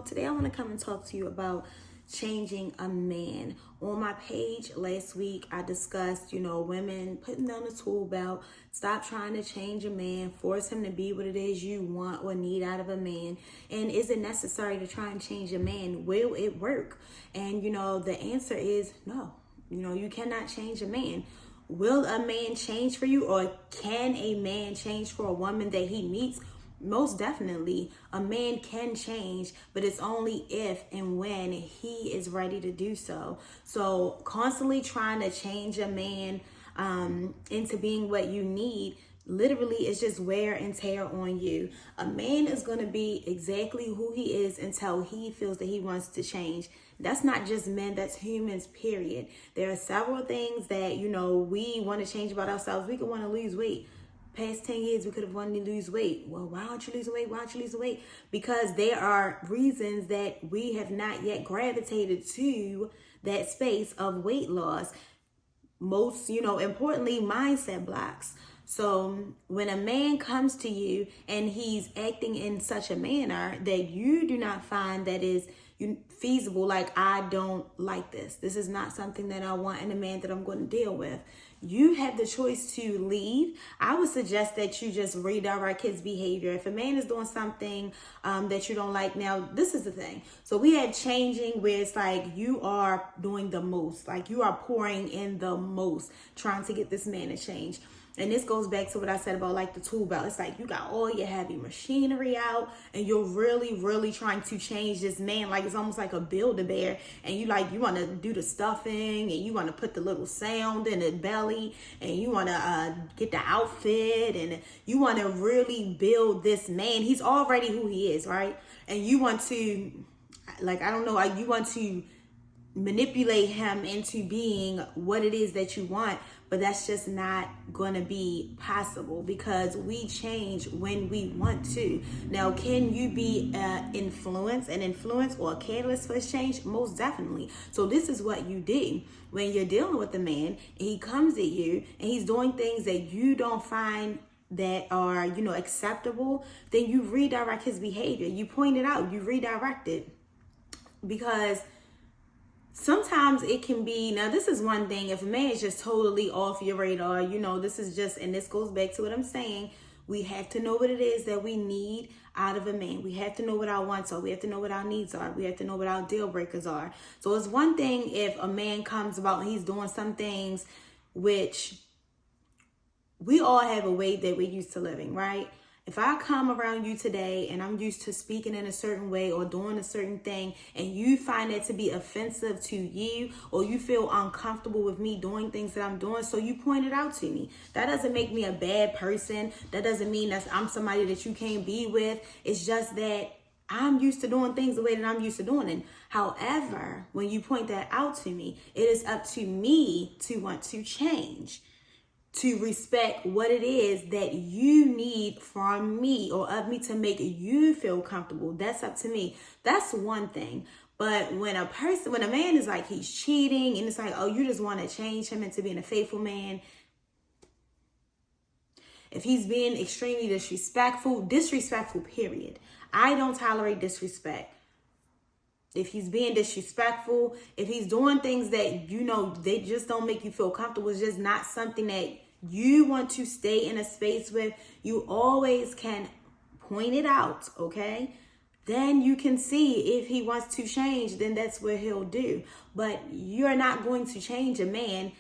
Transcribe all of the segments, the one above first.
Today I want to come and talk to you about changing a man. On my page last week, I discussed, women putting down the tool belt, stop trying to change a man, force him to be what it is you want or need out of a man. And is it necessary to try and change a man? Will it work? And, the answer is no. You cannot change a man. Will a man change for you, or can a man change for a woman that he meets? Most definitely, a man can change, but it's only if and when he is ready to do so. So constantly trying to change a man into being what you need literally is just wear and tear on you. A man is going to be exactly who he is until he feels that he wants to change. That's not just men, that's humans, period. There are several things that, we want to change about ourselves. We could want to lose weight. Past 10 years, we could have wanted to lose weight. Well, why aren't you losing weight? Why aren't you losing weight? Because there are reasons that we have not yet gravitated to that space of weight loss. Most, importantly, mindset blocks. So when a man comes to you and he's acting in such a manner that you do not find that is feasible, like, I don't like this. This is not something that I want in a man that I'm going to deal with. You have the choice to leave. I would suggest that you just redirect his behavior. If a man is doing something that you don't like, now this is the thing. So we have changing where it's like you are doing the most, like you are pouring in the most, trying to get this man to change. And this goes back to what I said about like the tool belt. It's like you got all your heavy machinery out and you're really, really trying to change this man. Like it's almost like a Build-A-Bear. And you want to do the stuffing and you want to put the little sound in the belly and you want to get the outfit and you want to really build this man. He's already who he is, right? And you want to, you want to manipulate him into being what it is that you want, but that's just not going to be possible because we change when we want to. Now, can you be an influence or a catalyst for his change? Most definitely. So this is what you do when you're dealing with a man and he comes at you and he's doing things that you don't find that are, acceptable. Then you redirect his behavior. You point it out, you redirect it, because sometimes it can be, now this is one thing, if a man is just totally off your radar, this is just, and this goes back to what I'm saying, we have to know what it is that we need out of a man. We have to know what our wants are. We have to know what our needs are. We have to know what our deal breakers are. So it's one thing if a man comes about and he's doing some things which we all have a way that we're used to living, right? If I come around you today and I'm used to speaking in a certain way or doing a certain thing and you find that to be offensive to you or you feel uncomfortable with me doing things that I'm doing, so you point it out to me. That doesn't make me a bad person. That doesn't mean that I'm somebody that you can't be with. It's just that I'm used to doing things the way that I'm used to doing it. However, when you point that out to me, it is up to me to want to change, to respect what it is that you need from me or of me to make you feel comfortable. That's up to me. That's one thing. But when a man is like, he's cheating and it's like, oh, you just want to change him into being a faithful man. If he's being extremely disrespectful, period. I don't tolerate disrespect. If he's being disrespectful, if he's doing things that, they just don't make you feel comfortable, it's just not something that you want to stay in a space with, you always can point it out, okay? Then you can see if he wants to change, then that's what he'll do. But you're not going to change a man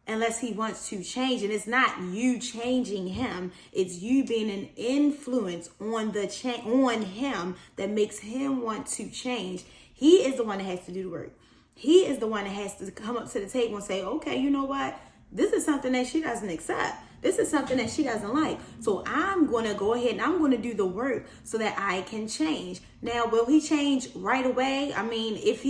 unless he wants to change. And it's not you changing him. It's you being an influence on on him that makes him want to change. He is the one that has to do the work. He is the one that has to come up to the table and say, okay, you know what? This is something that she doesn't accept. This is something that she doesn't like. So I'm going to go ahead and I'm going to do the work so that I can change. Now, will he change right away? I mean, if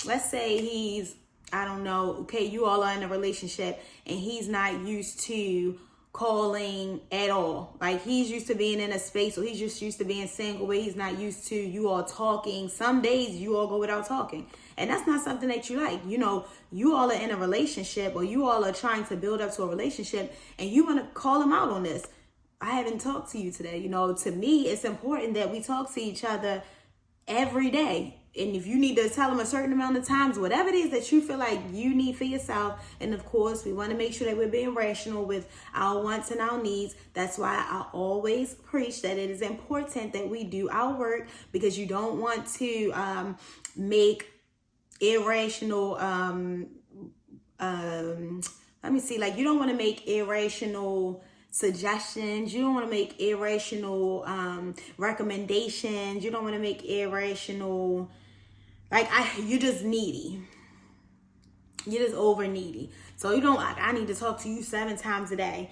let's say he's, I don't know, okay, you all are in a relationship and he's not used to calling at all. Like he's used to being in a space, or he's just used to being single where he's not used to you all talking. Some days you all go without talking. And that's not something that you like. You all are in a relationship or you all are trying to build up to a relationship and you want to call him out on this. I haven't talked to you today. To me, it's important that we talk to each other every day. And if you need to tell them a certain amount of times, whatever it is that you feel like you need for yourself. And of course, we want to make sure that we're being rational with our wants and our needs. That's why I always preach that it is important that we do our work, because you don't want to make irrational, you don't want to make irrational suggestions. You don't want to make irrational recommendations. You don't want to make irrational, you're just needy. You're just over needy. So you don't I need to talk to you 7 times a day.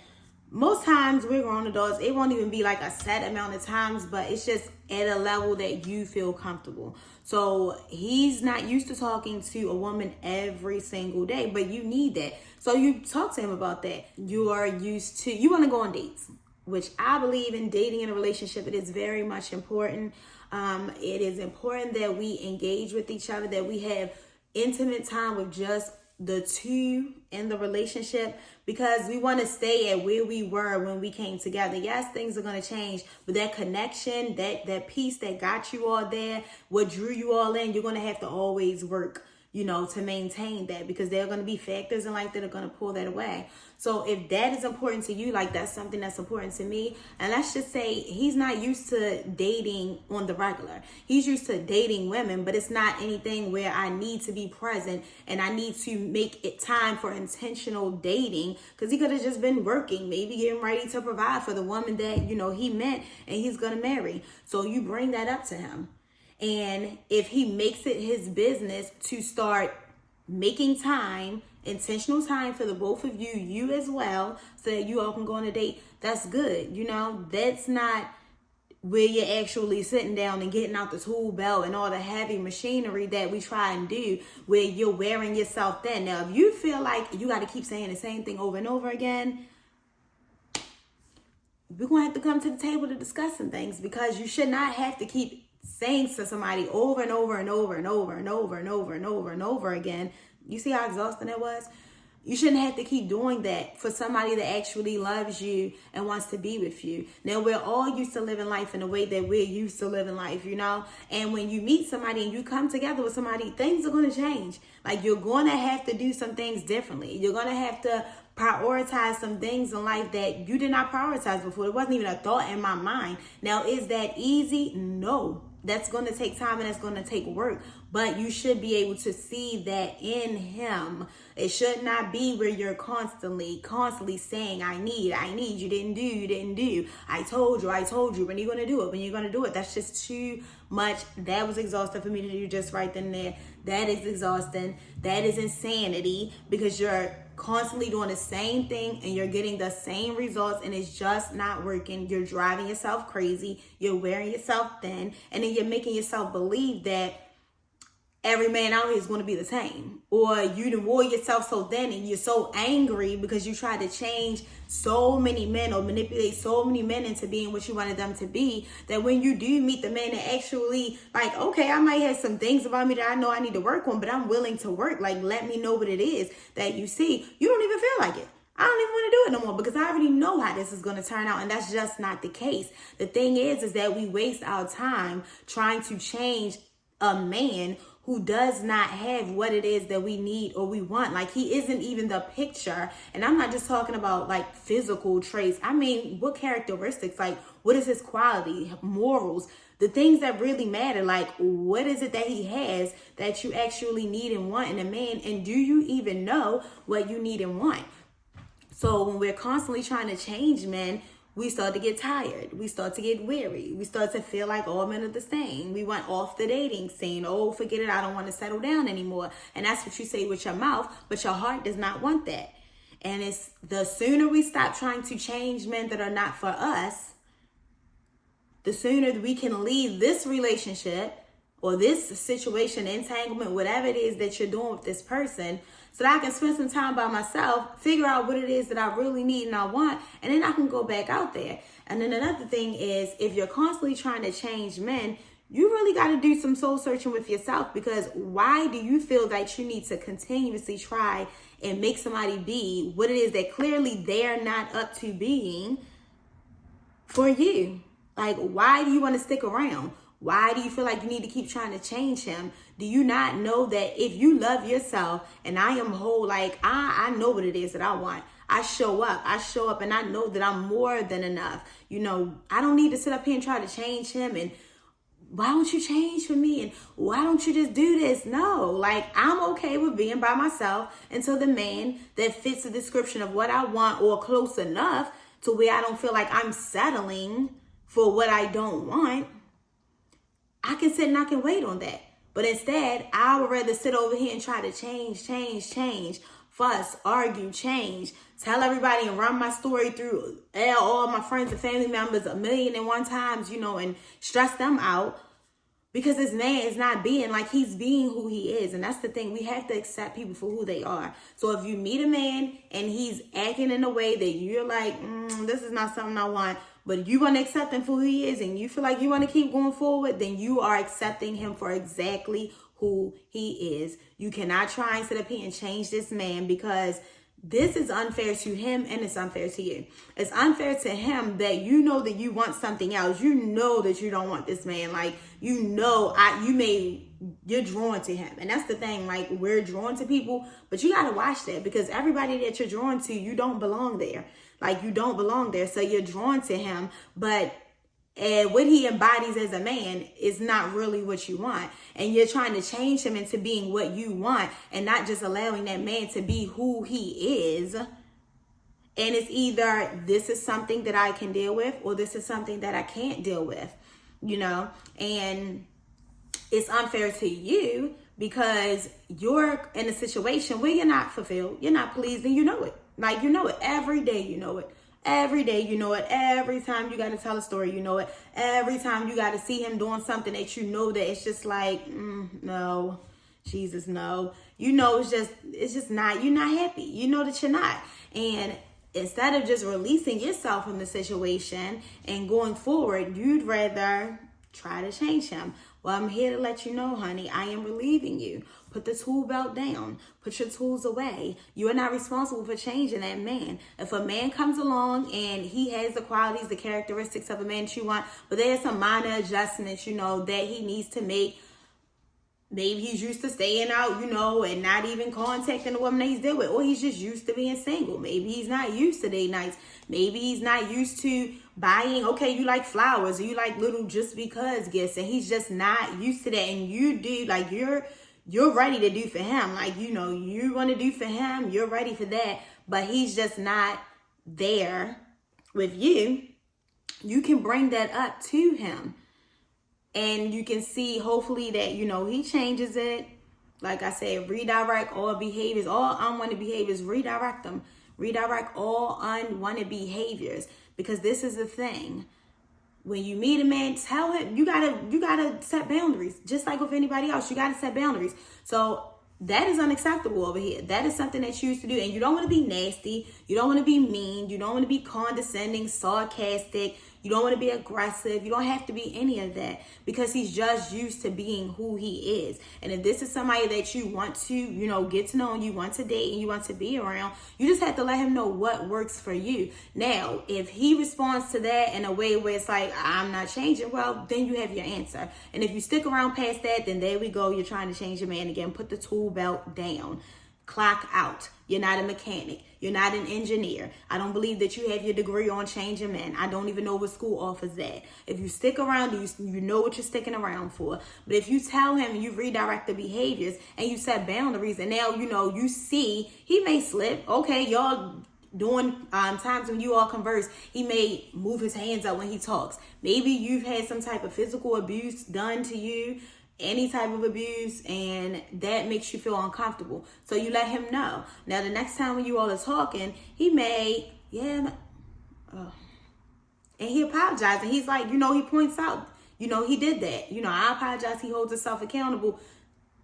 Most times we're grown adults, it won't even be like a set amount of times, but it's just at a level that you feel comfortable. So he's not used to talking to a woman every single day, but you need that. So you talk to him about that. You want to go on dates, which I believe in dating in a relationship. It is very much important. It is important that we engage with each other, that we have intimate time with just the two in the relationship, because we want to stay at where we were when we came together. Yes, things are going to change, but that connection, that piece that got you all there, what drew you all in, you're going to have to always work, to maintain that, because there are going to be factors in life that are going to pull that away. So if that is important to you, like that's something that's important to me, and let's just say he's not used to dating on the regular. He's used to dating women, but it's not anything where I need to be present and I need to make it time for intentional dating, because he could have just been working, maybe getting ready to provide for the woman that, he met and he's going to marry. So you bring that up to him. And if he makes it his business to start making time, intentional time for the both of you, you as well, so that you all can go on a date, that's good. That's not where you're actually sitting down and getting out the tool belt and all the heavy machinery that we try and do, where you're wearing yourself thin. Now, if you feel like you got to keep saying the same thing over and over again, we're going to have to come to the table to discuss some things, because you should not have to keep saying to somebody over and over and over and over and over and over and over and over again. You see how exhausting it was? You shouldn't have to keep doing that for somebody that actually loves you and wants to be with you. Now, we're all used to living life in the way that we're used to living life, And when you meet somebody and you come together with somebody, things are going to change. Like, you're going to have to do some things differently. You're going to have to prioritize some things in life that you did not prioritize before. It wasn't even a thought in my mind. Now, is that easy? No. That's going to take time and that's going to take work. But you should be able to see that in him. It should not be where you're constantly saying, I need, you didn't do. I told you, when are you going to do it? That's just too much. That was exhausting for me to do just right then and there. That is exhausting. That is insanity, because you're constantly doing the same thing and you're getting the same results and it's just not working. You're driving yourself crazy. You're wearing yourself thin, and then you're making yourself believe that every man out here is going to be the same, or you wore yourself so thin and you're so angry because you tried to change so many men or manipulate so many men into being what you wanted them to be, that when you do meet the man that actually, like, okay, I might have some things about me that I know I need to work on, but I'm willing to work. Like, let me know what it is that you see. You don't even feel like it. I don't even want to do it no more, because I already know how this is going to turn out, and that's just not the case. The thing is that we waste our time trying to change a man who does not have what it is that we need or we want. Like, he isn't even the picture. And I'm not just talking about like physical traits. I mean, what characteristics, like what is his quality, morals, the things that really matter. Like, what is it that he has that you actually need and want in a man? And do you even know what you need and want? So when we're constantly trying to change men, we start to get tired. We start to get weary. We start to feel like all men are the same. We went off the dating scene. Oh, forget it. I don't want to settle down anymore. And that's what you say with your mouth, but your heart does not want that. And it's the sooner we stop trying to change men that are not for us, the sooner we can leave this relationship or this situation, entanglement, whatever it is that you're doing with this person, so that I can spend some time by myself, figure out what it is that I really need and I want, and then I can go back out there. And then another thing is, if you're constantly trying to change men, you really got to do some soul searching with yourself, because why do you feel that you need to continuously try and make somebody be what it is that clearly they're not up to being for you? Like, why do you want to stick around? Why do you feel like you need to keep trying to change him? Do you not know that if you love yourself and I am whole, like I know what it is that I want. I show up and I know that I'm more than enough. I don't need to sit up here and try to change him and why don't you change for me? And why don't you just do this? No, like I'm okay with being by myself until the man that fits the description of what I want or close enough to where I don't feel like I'm settling for what I don't want. I can sit and I can wait on that. But instead, I would rather sit over here and try to change, fuss, argue, change, tell everybody and run my story through all my friends and family members 1,000,001 times, and stress them out because this man is not being like he's being who he is. And that's the thing. We have to accept people for who they are. So if you meet a man and he's acting in a way that you're like, this is not something I want, but you want to accept him for who he is and you feel like you want to keep going forward, then you are accepting him for exactly who he is. You cannot try and sit up here and change this man because this is unfair to him and it's unfair to you. It's unfair to him that you know that you want something else. You know that you don't want this man. Like, you're drawn to him. And that's the thing. Like, we're drawn to people, but you got to watch that because everybody that you're drawn to, you don't belong there. Like, you don't belong there. So you're drawn to him, but what he embodies as a man is not really what you want. And you're trying to change him into being what you want and not just allowing that man to be who he is. And it's either this is something that I can deal with or this is something that I can't deal with, and it's unfair to you because you're in a situation where you're not fulfilled, you're not pleased, and you know it. Like, you know it every day, you know it. Every day, you know it. Every time you got to tell a story, you know it. Every time you got to see him doing something that you know that it's just like, no, Jesus, no. It's just not, you're not happy. You know that you're not. And instead of just releasing yourself from the situation and going forward, you'd rather try to change him. Well, I'm here to let you know, honey, I am relieving you. Put the tool belt down. Put your tools away. You are not responsible for changing that man. If a man comes along and he has the qualities, the characteristics of a man that you want, but there's some minor adjustments, that he needs to make. Maybe he's used to staying out, and not even contacting the woman that he's dealing with. Or he's just used to being single. Maybe he's not used to date nights. Maybe he's not used to buying, okay, you like flowers or you like little just because gifts. And he's just not used to that. And you do, like, you're ready to do for him. Like, you want to do for him. You're ready for that. But he's just not there with you. You can bring that up to him. And you can see, hopefully, that, he changes it. Like I said, redirect all behaviors, all unwanted behaviors, redirect them. Redirect all unwanted behaviors. Because this is the thing. When you meet a man, tell him, you gotta set boundaries. Just like with anybody else, you gotta set boundaries. So that is unacceptable over here. That is something that you used to do. And you don't want to be nasty. You don't want to be mean. You don't want to be condescending, sarcastic. You don't want to be aggressive. You don't have to be any of that because he's just used to being who he is. And if this is somebody that you want to, get to know and you want to date and you want to be around, you just have to let him know what works for you. Now, if he responds to that in a way where it's like, I'm not changing, well, then you have your answer. And if you stick around past that, then there we go. You're trying to change your man again. Put the tool belt down. Clock out. You're not a mechanic. You're not an engineer. I don't believe that you have your degree on changing men. I don't even know what school offers that. If you stick around, you know what you're sticking around for. But if you tell him, you redirect the behaviors and you set boundaries, and now, you see he may slip. Okay, y'all doing times when you all converse, he may move his hands up when he talks. Maybe you've had some type of physical abuse done to you, any type of abuse, and that makes you feel uncomfortable. So you let him know. Now, the next time when you all are talking, he may, and he apologizes. And he's like, he points out, he did that. I apologize. He holds himself accountable.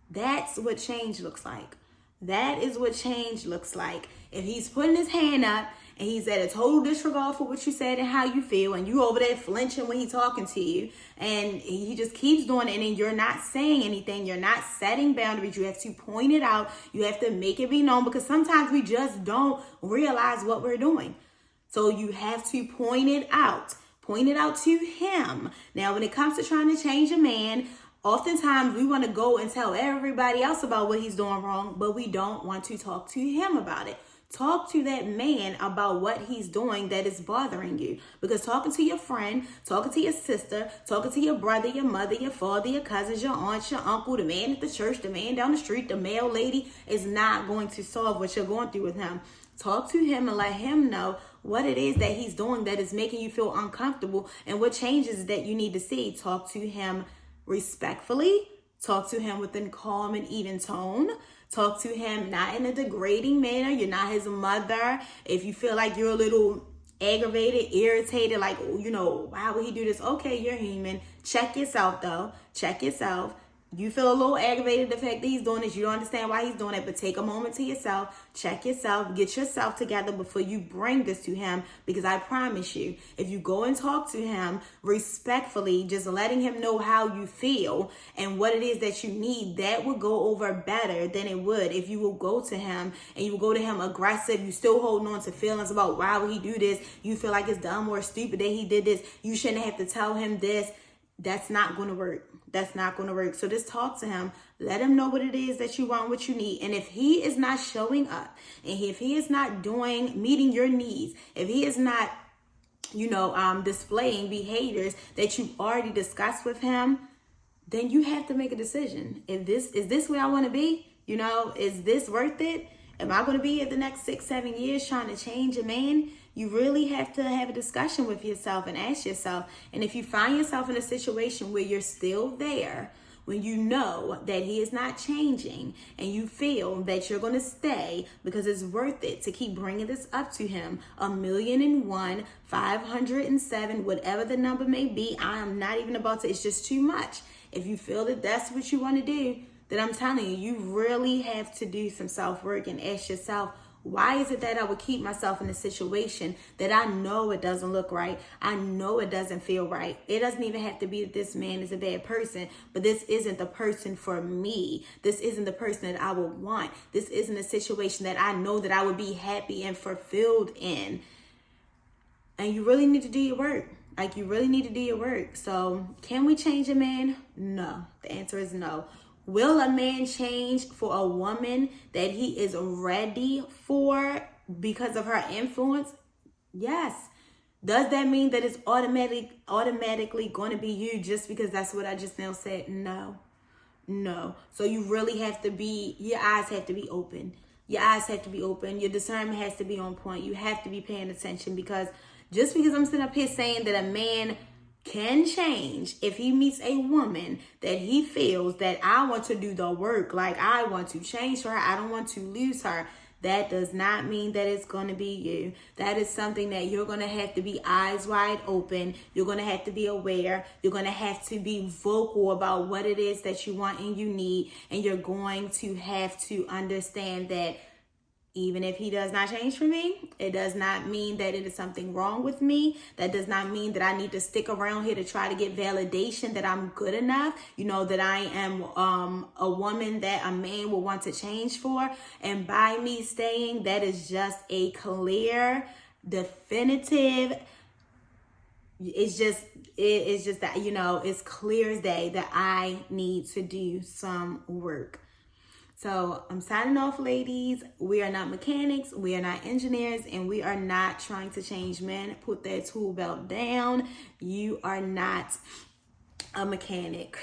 That's what change looks like. That is what change looks like. If he's putting his hand up and he's at a total disregard for what you said and how you feel, and you over there flinching when he's talking to you, and he just keeps doing it, and then you're not saying anything, you're not setting boundaries, you have to point it out, you have to make it be known, because sometimes we just don't realize what we're doing. So you have to point it out. Point it out to him. Now, when it comes to trying to change a man, oftentimes we want to go and tell everybody else about what he's doing wrong, but we don't want to talk to him about it. Talk to that man about what he's doing that is bothering you. Because talking to your friend, talking to your sister, talking to your brother, your mother, your father, your cousins, your aunt, your uncle, the man at the church, the man down the street, the mail lady is not going to solve what you're going through with him. Talk to him and let him know what it is that he's doing that is making you feel uncomfortable and what changes that you need to see. Talk to him respectfully. Talk to him with a calm and even tone. Talk to him not in a degrading manner. You're not his mother. If you feel like you're a little aggravated, irritated, like, why would he do this? Okay, you're human. Check yourself, though. Check yourself. You feel a little aggravated the fact that he's doing this. You don't understand why he's doing it, but take a moment to yourself. Check yourself. Get yourself together before you bring this to him, because I promise you, if you go and talk to him respectfully, just letting him know how you feel and what it is that you need, that will go over better than it would if you will go to him and you will go to him aggressive. You still holding on to feelings about why would he do this. You feel like it's dumb or stupid that he did this. You shouldn't have to tell him this. That's not going to work. That's not going to work. So just talk to him. Let him know what it is that you want, what you need. And if he is not showing up, and if he is not meeting your needs, if he is not, displaying behaviors that you've already discussed with him, then you have to make a decision. Is this where I want to be? Is this worth it? Am I going to be in the next 6-7 years trying to change a man? You really have to have a discussion with yourself and ask yourself. And if you find yourself in a situation where you're still there, when you know that he is not changing and you feel that you're going to stay because it's worth it to keep bringing this up to him, 1,001, 507, whatever the number may be, I am not even about to, it's just too much. If you feel that that's what you want to do, then I'm telling you, you really have to do some self-work and ask yourself, why is it that I would keep myself in a situation that I know it doesn't look right? I know it doesn't feel right. It doesn't even have to be that this man is a bad person, but this isn't the person for me. This isn't the person that I would want. This isn't a situation that I know that I would be happy and fulfilled in. And you really need to do your work. You really need to do your work. So can we change a man? No. The answer is no. Will a man change for a woman that he is ready for because of her influence? Yes. Does that mean that it's automatically going to be you just because that's what I just now said? No. So you really have to your eyes have to be open. Your eyes have to be open. Your discernment has to be on point. You have to be paying attention, because just because I'm sitting up here saying that a man can change if he meets a woman that he feels that I want to do the work, like I want to change her, I don't want to lose her, that does not mean that it's going to be you. That is something that you're going to have to be eyes wide open. You're going to have to be aware. You're going to have to be vocal about what it is that you want and you need. And you're going to have to understand that even if he does not change for me, it does not mean that it is something wrong with me. That does not mean that I need to stick around here to try to get validation that I'm good enough, that I am a woman that a man will want to change for. And by me staying, that is just a clear, definitive, it's just that, it's clear as day that I need to do some work. So I'm signing off, ladies. We are not mechanics. We are not engineers. And we are not trying to change men. Put that tool belt down. You are not a mechanic.